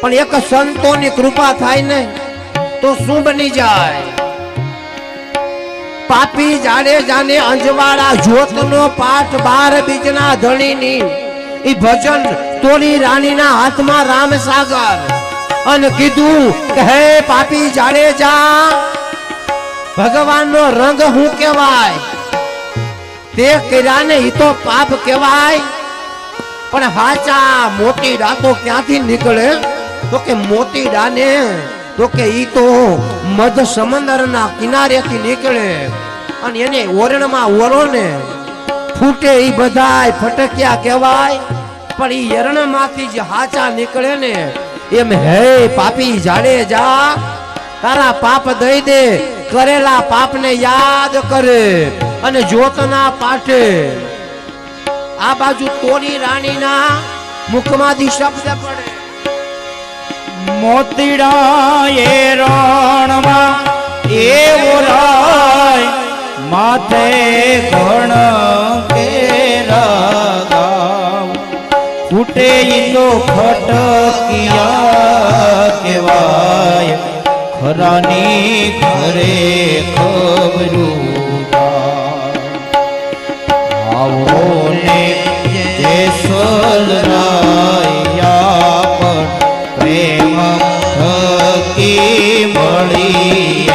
પણ એક સંતોની કૃપા થાય ને તો શું બની જાય? પાપી જાડેજાને અંજવાળા જ્યોતનો પાઠ 12 બીજના ધણીની ઈ ભજન તોરી રાણીના હાથમાં રામસાગર અને કીધું કે હે પાપી જાડેજા, ભગવાનનો રંગ હું કહેવાય, તે કર્યા ને ઈ તો પાપ કહેવાય, પણ હાચા મોતી રાતો ક્યાંથી નીકળે? તો કે મોતી ડાને તો કે ઈ તો મધ સમંદરના કિનારેથી નીકળે અને એને ઓરણમાં ઓરો ને ફૂટે ઈ બધાય ફટક્યા કહેવાય, પણ ઈ એરણમાંથી જે હાચા નીકળે ને એમ હે પાપી જાડેજા, તારા પાપ દઈ દે, કરેલા પાપને યાદ કરે અને જ્યોતના પાઠે આ બાજુ તોરી રાણીના મુખમાંથી શબ્દ પડે, મોતીડા એ રણમાં એવો રાય માથે ઘણ કેરા ફૂટે તો ફટકિયા કેવાય, ખરાની ખરે ખબરું આવો ને જેસલ રાયા પણ પ્રેમ થકી મળી